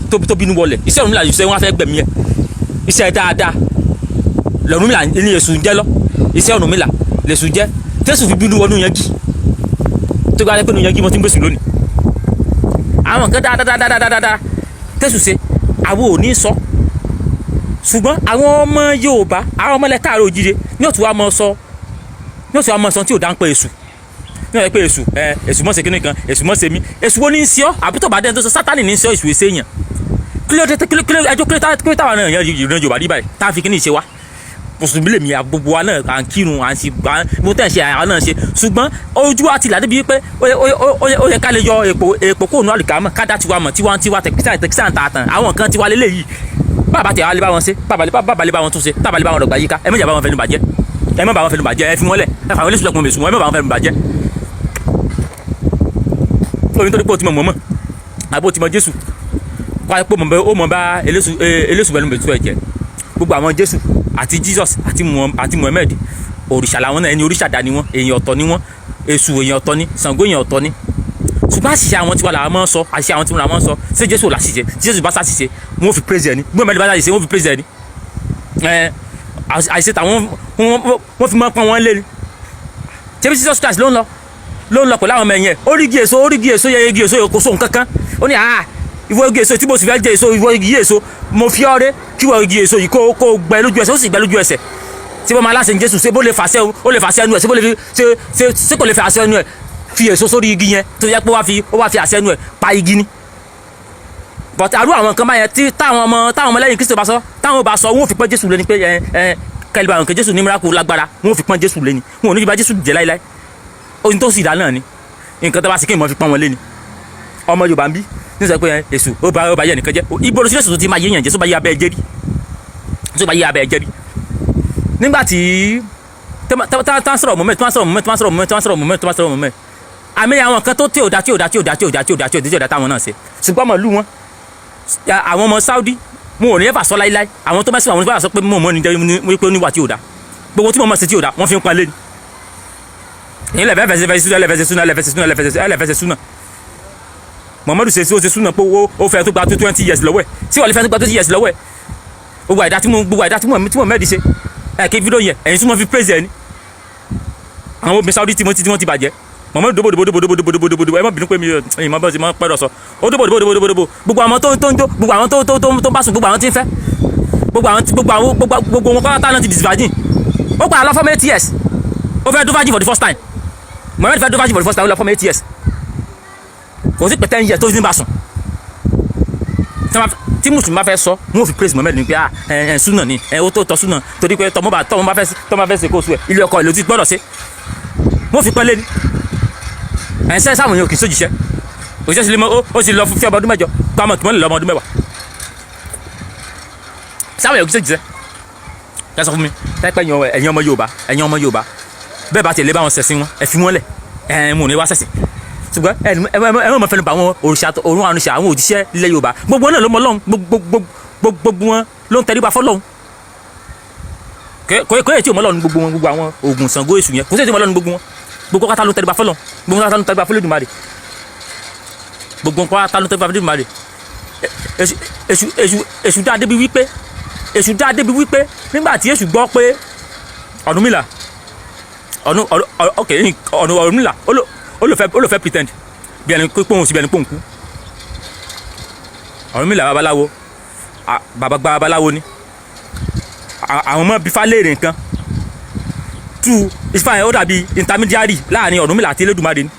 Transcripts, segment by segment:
tó bínú wọlẹ̀ iṣẹ́ Ọ̀rúnmìlà iṣẹ́ wọn fẹ́ gbẹ̀mí ẹ̀ iṣẹ́ dáadáa l'Ọ̀rúnmìlà ní èṣù ń jẹ́ lọ iṣẹ́ Ọ̀rúnmìlà lèṣù jẹ́ tẹ́sù fi bínú wọnú yangi tó gbá pé nu yangi mo ti ń gbèsù lónìí àwọn nǹkan dáadáa tẹ́sù ṣe àwọn ò ní sọ ṣùgbọ́n àwọn ọmọ Yorùbá àwọn ọmọ ilẹ̀ Káàárọ̀ Oòjíire ní òtún wa mọ sọ tí ò dá ń pẹ́ èṣù ní ọ̀rẹ́ pé èṣù mọ̀ ṣe kíní kan èṣù mọ̀ ṣe mí èṣù wo ní í ṣe ọ́ àbí tó bá dẹ́n tó sọ Sátánì ní í ṣe ọ́ èṣù èṣe èèyàn kílódé táwọn náà yẹn ìran Yorùbá rí báyìí tá a fi kíní ṣe wá mùsùlùmí lèmi gbogbo wa náà à ń kírun à ń ṣe mo tẹ̀ ṣe àwọn náà ṣe ṣùgbọ́n ojú wa ti là débi pé ó yẹ ká lè yọ èpò kóònù àlùkámọ̀ ká dá tiwa mọ̀ tiwa tẹ̀kísà ń ta àtàn àwọn nǹkan tiwa lélẹ́yìí bàbá tẹ̀ wá lè bá wọn ṣe bàbá lè bá wọn tún ṣe bàbá lè bá wọn dọ̀gba yíká ẹ mọ̀jà bá wọn fẹnu bàjẹ́ ẹ mọ̀ bá wọn fẹnu bàjẹ́ ẹ fi wọn lẹ̀ ẹ fà wọn lẹ́sùn lọ́kùnrin mẹ̀sùn ẹ mọ̀ bá wọn fẹnu bàjẹ́ orin tó ní pé o ti mọ̀ mọ̀mọ́ àbó ti mọ̀ Jésù wáyé pé ó mọ̀ bá eléṣù pẹ̀lú mẹ̀tú ẹ̀jẹ̀ gbogbo àwọn Jésù àti Jesus àti Muhammad òrìṣà làwọn náà ẹni òrìṣà dá ni wọn èèyàn ọ̀tọ̀ ni wọn èṣù èèyàn ọ̀tọ̀ ni Ṣàngó èèyàn ọ̀tọ̀ ni ṣùgbọ́n àṣìṣe àwọn tiwa làwọn máa ń sọ àṣìṣe àwọn tiwa làwọn máa ń sọ ṣé Jésù ò láṣìṣe Jésù bá ṣàṣìṣe wọn ò fi praise ẹni gbọ́n mẹ́rin bá ṣàṣìṣe wọn ò fi praise ẹni àṣìṣe tàwọn wọn fi máa pọ́n wọn lé ni ṣé bí Jesus Christ ló ń lọ pẹ̀lú àwọn ọmọ ẹ̀yìn ẹ̀ orígi èso yẹ igi èso kò so nǹkan kan ó ní ìwọ igi èso tí mo sì fẹ́ jẹ èso ìwọ igi èso mo fi ọ́ ré kí ìwọ igi èso yìí kó gbẹ lójú ẹsẹ̀ ó sì gbẹ lójú ẹsẹ̀ tí wọ́n máa láṣẹ Jésù ṣé bó lè fàṣẹ ẹnu ẹ̀ ṣé kò lè fàṣẹ ẹnu ẹ̀ fi èso sórí igi yẹn tó yẹ pé ó wá fi àṣẹ ẹnu ẹ̀ pa igi ni but àrú àwọn nǹkan báyẹn tí táwọn ọmọ lẹ́yìn Kristi bá sọ táwọn bá sọ wọn ò fi pọ́n Jésù lé ni pé kẹlẹ́bà àwọn nǹkan Jésù ní miracle lágbára wọn ò fi pọ́n Jésù lé ni wọn ò ní fi bá Jésù jẹ́ láíláí ohun tó sì dá náà ni nǹkan tó bá sì kí n mọ̀ fi pọ́n wọn lé ni ọmọ Yorùbá ń bí ní sọ pé èṣù ó bá yẹ nìkan jẹ́ ibo ló sí èṣù tó ti máa yé yàn jẹ́ tó bá yé abẹ́ ẹ̀jẹ̀ rí nígbà tí tá sọ̀rọ̀ mọ̀mẹ́ àmì àwọn kan tó tí ò dá táwọn náà ṣe ṣùgbọ́n ọmọ ìlú wọn àwọn ọmọ Saudi mo ò ní ẹ̀fà sọ láíláí àwọn tó mẹ́sìn àwọn oníbàárà sọ pé mo mọ̀ ní wípé oníwà tí ò dá gbogbo tí mo mọ̀ sí tí ò dá wọ́n fi ń pa lé ní ẹlẹ́fẹ̀ẹ́ súnà Muhammadu ṣe súnà pé ó fẹ́ tó gba 20 years lọ́wọ́ ẹ̀ tí wọ́n lè fẹ́ tó gba 20 years lọ́wọ́ ẹ̀ gbogbo àìdá tí Muhammad ṣe kí fídíò yẹn ẹ̀yin súnmọ́ fi praise ẹ̀ ni àwọn obìnrin Saudi tí wọ́n ti bàjẹ́ Muhammadu dóbòdòbòdòbòdòbòdòbòdòbò ẹ má bínú pé mi ìmọ̀ bọ́ ti máa pẹ́rọ sọ ó dóbòdòbòdòbòdòbò gbogbo àwọn tó ń jó gbogbo àwọn tó ń bá sùn gbogbo àwọn tí ń fẹ́ gbogbo wọn kọ́ táwọn ti dis virgin ó pa àlọ́ fọ́mọ 8 years ó fẹ́ dó virgin for the first time Muhammad fẹ́ dó virgin for the first time ó lọ fọ́mọ 8 years kò sí pé 10 years tó ti ń bá sùn tí mùsùlùmí bá fẹ́ sọ wọn ò fi praise Muhammad ní pé súnà ni ó tó tọ́ súnà torí pé tọmọ bá fẹ́ ṣe kóòsù ẹ̀ ilé ọkọ ìlú ti gbọ́dọ̀ ṣe wọn ò fi pẹ́ lé ní ẹ̀ńsẹ́ sáwọn yẹn ò kì í sójìṣẹ́ òṣìṣẹ́ sì lè mọ ó sì lọ fún ọmọ ọdún mẹ́jọ pa ọmọ kìmọ́lẹ̀ lọ́mọ ọdún mẹ́wàá sáwọn yẹn ò kì í sójìṣẹ́ ẹ sọ fún mi pẹ́pẹ́ ẹ̀yin ọmọ Yorùbá bẹ́ẹ̀ bá tẹ̀lé bá wọn ṣẹ̀sìn wọn ẹ fi wọn lẹ̀ mo ní wá ṣẹ̀sìn ṣùgbọ́n ẹ mọ̀ fẹ́nu bá àwọn òrùn àrùnṣà àwọn òjíṣẹ́ ilẹ̀ Yorùbá gbogbo wọn náà ló mọ Ọlọ́run gbogbo wọn ló ń tẹríba fọ́lọ́run kò yẹ tí o mọ Ọlọ́run gbogbo àwọn Ògún Ṣàngó Èṣù yẹn kò sí èyí tí o mọ Ọlọ́run gbogbo kọ́ta ló ń tẹríba fọ́lọ́run gbogbo kọ́ta ló ń tẹríba fọ́lọ́dùmarè gbogbo kọ́ta ló ń tẹríba fọ́lọ́dùmarè Èṣù dá débi wípé nígbà tí Èṣù gbọ́ pé Ọ̀rúnmìlà Ọ̀rúnmìlà ó lè fẹ́ pretend bí ẹni pé òun sí bí ẹni pé òun kú Ọ̀rúnmìlà babaláwo ni àwọn ọmọ bífá léèrè nǹkan tú Ifá yẹn ó dàbí intermediary láàrin Ọ̀rúnmìlà àti Elédùmarè ni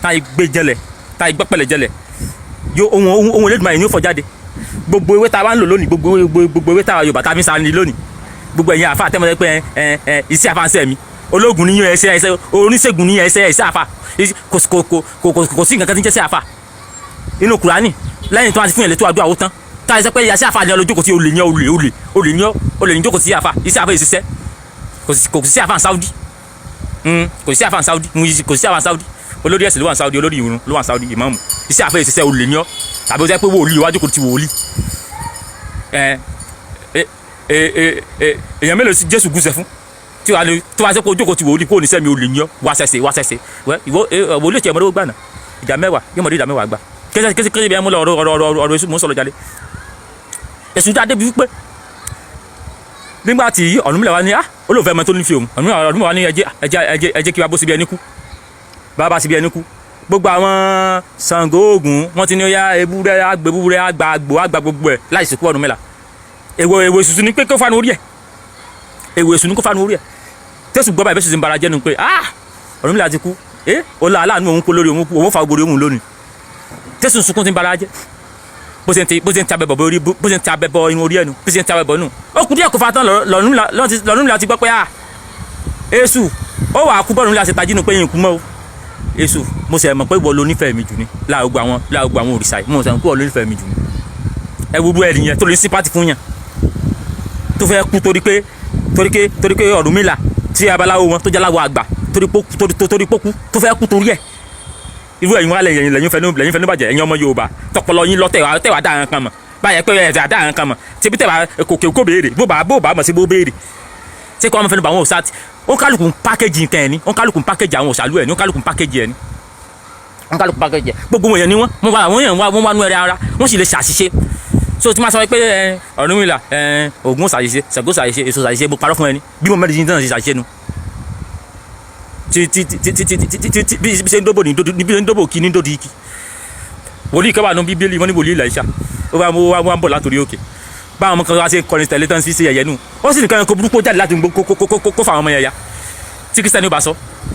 táyì gbé jẹlẹ̀ táyì gbẹ́pẹ̀lẹ̀ jẹlẹ̀ ohun Elédùmarè ni ó fọ́ jáde gbogbo ewé tá a bá ń lò lónìí gbogbo ewé tá a Yorùbá tá a fi ń sáré lónìí gbogbo ẹ̀yin àfa àtẹ́mọ́tẹ́ pé iṣẹ́ àfa ń sẹ́ mi ológun níyàn ẹsẹ̀ oníṣègùn níyàn ẹsẹ̀ àfa kò sí nǹkan kan tí ń jẹ́ sí àfa inú Kùránì lẹ́yìn tó wá ti fún yẹn létò àdúrà ó tán tá a sọ pé yàtí àfa ni ọlọ́jókòó tí olè ní jókòó sí àfa iṣẹ́ àfa ìṣiṣẹ́ kò sí àfa Saudi kò sí àfa Saudi kò sí àfa Saudi olórí ẹ̀sìn ló wà Saudi olórí ìrun ló wà Saudi ìmáàmù iṣẹ́ àfa ìṣiṣẹ́ olè ní ọ́ tàbí ó jẹ́ pé wòlíì iwájú kò ti wòlíì èèyàn mélòó sí Jésù gúnṣẹ́ fún tí wàá tó wá sí pé ojókòó ti wòlíì kó o ní sẹ́mi olè ní ọ́ wá sẹ́sẹ̀ ìwọ wòlíì tí ẹ̀ mọ́tò gbà náà ìdá mẹ́wàá yóò mọ̀ ní ìdá mẹ́wàá gbà kéṣe bí ẹ mú lọ ọ̀rọ̀ èṣù mò ń sọ̀rọ̀ jáde. èṣù dáadé bí wípé nígbà tí Ọ̀rúnmìlà wá ní olóòfẹ́ ọmọ tó ní fi òun Ọ̀rúnmìlà wá ní ẹ jẹ́ kí wá bó síbi ẹni kú bàbá síbi ẹni kú gbogbo àwọn Ṣàngó Ògún wọ́n ti ní ó yá ewúrẹ́ agbèwúrẹ́ àgbà àgbò àgbà gbogbo ẹ̀ láì sìnkú Ọ̀rúnmìlà èwo èṣù ní pé kó fanu orí ẹ̀ èwo èṣù ní kó fanu orí ẹ̀ tẹ̀sùn gbọ́ báyìí bẹ́ẹ̀ sì ń bara jẹ́nu pé Ọ̀rúnmìlà ti kú ó la aláàánú òun kó lórí òun fa gbòòrò òun lónìí tẹ̀sùn sunkún ti ń bara jẹ́ bó ṣe ń ta abẹ́bọ̀ orí bó ṣe ń ta abẹ́bọ̀ inú orí ẹnu bó ṣe ń ta abẹ́bọ̀ nù ó kù díẹ̀ kó fa tán l'Ọ̀rúnmìlà ti gbọ́ pé èṣù ó wà á kú bọ́ọ̀rúnmìlà ṣe tají nù pé yín kú mọ́ o èṣù mo ṣe mọ̀ pé ìwọ ló nífẹ̀ẹ́ mi jù ni láàgbọ́ àwọn òrìṣà yìí mo ṣe mọ̀ pé ìwọ ló nífẹ̀ẹ́ mi jù ni ẹ wúru ẹ̀rì yẹn tó lè sympathy fún yàn tó fẹ́ kú torí pé Ọ̀rúnmìlà tí abaláwo wọn tó jáláwo àgbà torí pókú tó fẹ́ kú torí ẹ̀ irú ẹ̀yin wà lẹ́yìn fẹ́nu bàjẹ́ ẹ̀yin ọmọ Yorùbá tọpọlọ yín lọ́tẹ̀wá dáhàn kan mọ̀ báyẹn pé ẹ̀ dáhàn kan mọ̀ ṣebí tẹ̀wá kò béèrè bó bá mọ̀ sí bó béèrè ṣé kọ́ ọmọ fẹ́nu bá wọn ò sá ti ó kálukú ń pákéjì nǹkan ẹ̀ ní ó kálukú ń pákéjì àwọn òṣàlú ẹ̀ ní ó kálukú ń pákéjì ẹ̀ ní ó kálukú ń pákéjì ẹ̀ gbogbo wọn yẹn ni wọ́n wá nú ẹ̀rẹ̀ ara wọ́n sì lè ṣàṣìṣe so tí ma sọ pé Ọ̀rúnmìlà Ògún ṣàṣìṣe Ṣàngó ṣàṣìṣe èṣù ṣàṣìṣe mo parọ́ fún ẹni bí mo mẹ́rin jí náà ṣe ṣàṣìṣe nu bí ṣe ń dóbò kí ní dòdì ikì wòlíì kẹwàá nù Bíbélì wọn ní wòlíì Èlíṣà ó wá ń bọ̀ látòrí òkè báwọn ọmọ kan wá ṣe ń kọrin tẹ̀lé tán sí ẹ̀yẹ nù ó sì nìkan kó burúkú jáde láti kó fáwọn ọmọ yẹn ya tí Kírísítẹ́nì ó bá sọ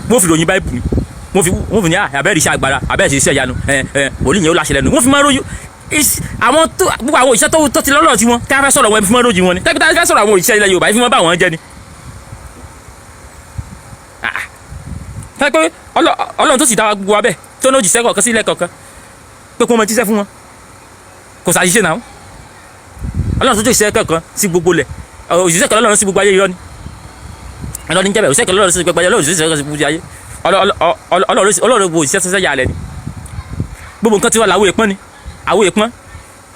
wọ́n fi ròyìn Báíbù ni wọ́n fi ní abẹ́rẹ́ iṣẹ́ agbára abẹ́rẹ́ iṣẹ́ ìyanu wòlíì yẹn ó láṣẹ lẹ́nu wọ́n fi máa ròyìn àwọn gbogbo àwọn òṣìṣẹ́ tó ti lọ́lọ́ tí wọ́n tí a fẹ́ sọ̀rọ̀ wọn fi máa ròyìn wọn ni tẹ́bí tá a fẹ́ sọ̀rọ̀ àwọn òṣìṣẹ́ ilẹ̀ Yorùbá fi máa bá wọn jẹ ni. fẹ́ pé Ọlọ́run tó sì dá wa gbogbo wa bẹ́ẹ̀ tó ní òjìṣẹ́ kọ̀ọ̀kan sí ilẹ̀ kọ̀ọ̀kan pé kó mọ jíṣẹ́ fún wọn kò ṣàṣìṣe náà Ọlọ́run tó tó ìṣẹ́ kọ̀ọ̀kan sí gbogbo lẹ̀ òṣìṣẹ́ kan Ọlọ́run sí gbogbo ayé irọ́ ni ẹ̀rọ ní jẹ́bẹ̀ òṣìṣẹ́ kan Ọlọ́run sí gbogbo ayé Ọlọ́run sí gbogbo ayé Ọlọ́run wo òṣìṣẹ́ sẹ́sẹ́ yà lẹ̀ ni gbogbo nǹkan tí wọ́n làwọ̀ èèpọ́n ni àwọ̀ èèpọ́n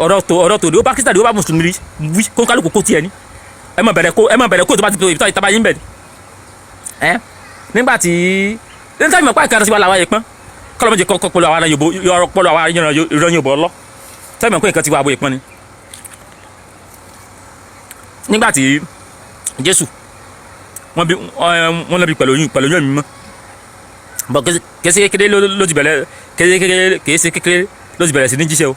ọ̀rọ̀ tòde ó bá Kírísítẹ́nì ó bá Mùsùlùmí wí kó kálukú kó tiẹ̀ ni ẹ má bẹ̀rẹ̀ kó tó bá ti tó ìtaba yín bẹ̀ ni nígbà tí nígbà tí mo pa ìkànnì sí wa làwọn èèpọ́n kọ́lọ́ méje kọ́ pọ̀lọ́ àwọn ìran Yorùbá lọ tẹ́lẹ̀ mọ̀ pé nǹkan ti wà àwọ̀ èèpọ́n ni nígbà tí Jésù wọ́n lọ bí pẹ̀lú oyún mi mọ́ bọ̀ kése kékeré ló ti bẹ̀rẹ̀ kése kékeré ló ti bẹ̀rẹ̀ sí ní jíṣẹ́ o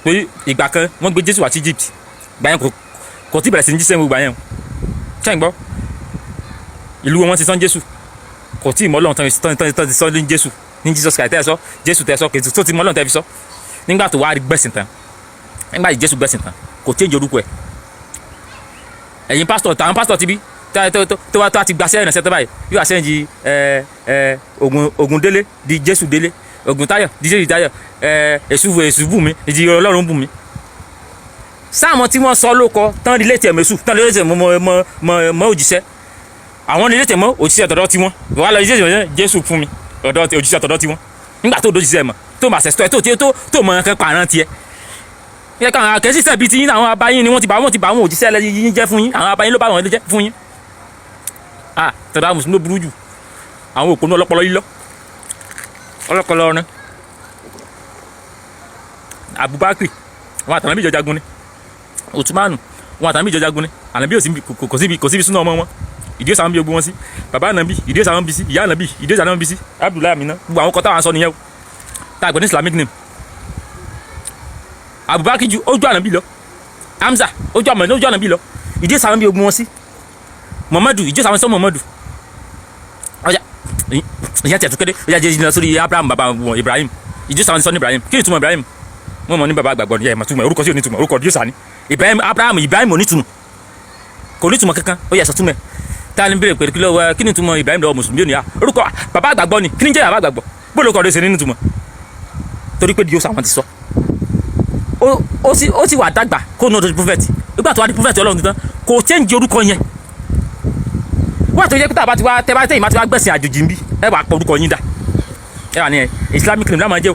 torí ìgbà kan wọ́n gbé Jésù wá sí Egypt gbà yẹn kò tí bẹ̀rẹ̀ sí ní jíṣẹ́ gbogbo yẹn o ṣé ń gbọ́ ìlú wọn ti sán Jésù kò tí ì mọ́ Ọlọ́run tán ti sọ ní Jésù ní Jesus Christ tẹ́ ẹ sọ Jésù tẹ́ ẹ sọ kò tó ti mọ́ Ọlọ́run tẹ́ fi sọ nígbà tó wá rí gbẹ̀sìn tán nígbà tí Jésù gbẹ̀sìn tán kò change orúkọ ẹ̀ ẹ̀yin pásítọ̀ tàwọn pásítọ̀ ti bí tó wá ti gbaṣẹ́ ìrìnàṣẹ́ tó báyìí yóò wá sẹ́yìn di Ògún Délé di Jésù Délé Ògún Táyọ̀ di Jésù Táyọ̀ èṣù bù mí di Ọlọ́run bù mí. sáàmù tí wọ́n sọ ló kọ tán rí létí ẹ̀mẹ́sù tán rí létí mọ́ òjíṣẹ́ àwọn ní létí mọ́ òjíṣẹ́ tọ̀dọ̀ tí wọ́n wà lọ Jésù fún mi ọ̀dọ̀ òjíṣẹ́ tọ̀dọ̀ tí wọ́n nígbà tó dòjíṣẹ́ mọ̀ tó mà sẹ̀sítọ́ tó mọ̀ nǹkan pààrọ̀ tiẹ̀ yẹ káwọn akẹ́síṣẹ́ bíi ti yín àwọn abáyín ni wọ́n ti bá àwọn òjíṣẹ́ yín jẹ́ fún yín àwọn abáyín ló bá wọn jẹ́ fún yín tọ́da mùsùlùmí ló burú jù àwọn òpónú ọlọ́pọlọ lílọ́ ọlọ́pọlọ ọ̀rẹ́ Abubakar wọn àtàwọn méjì jagun ni Otumanu wọn àtàwọn méjì jagun ni ànàbí kò síbi súná ọmọ wọn ìdí òsàn bí ogun wọn sí bàbá ànàbí ìdí òsàn bí sí ìyá ànàbí ìdí òsàn bí sí Abdullahi Amina gbogbo àwọn kọta àwọn sọ nìyẹn o tá a gbẹ ní Islamic name Abubakar ju ojú ànàbí lọ Hamza ojú ànàbí lọ ìdí òsàn bí ogun wọn sí Muhammadu ìjọ sàwọn sọ Muhammadu ọjà ìyá tẹ̀ tó kéde ìyá jẹ́ ìjìnlẹ̀ sórí Abraham bàbá wọn Ibrahim ìjọ sàwọn sọ ní Ibrahim kí ni túmọ̀ Ibrahim wọ́n mọ̀ ní bàbá àgbàgbọ́ ní ẹ̀mọ̀ túmọ̀ orúkọ sí onítùmọ̀ orúkọ Jésù àní Abraham onítùmọ̀ kò onítùmọ̀ kankan ó yẹ sọtúmọ̀ tá a ní bèrè pẹ̀lú kílọ̀ kí ni túmọ̀ Ibrahim lọ́wọ́ mùsùlùmí òní à orúkọ bàbá àgbàgbọ́ ni kí ni jẹ́ bàbá àgbàgbọ́ bó lóko ọdún ṣe nínú túmọ̀ torí pé Jésù àwọn ti sọ ó ti wà dàgbà kó ní ọdún prophet ìgbà tó wá di prophet Ọlọ́run tuntun kò change orúkọ yẹn wọ́n àti ìjẹ́pítà bá ti wá tẹ́ bá tẹ́yìn má ti wá gbẹ̀sìn àjòjì ń bí ẹ wà pọ̀ orúkọ yín dà ẹ wà ní Islamic name láwọn jẹ́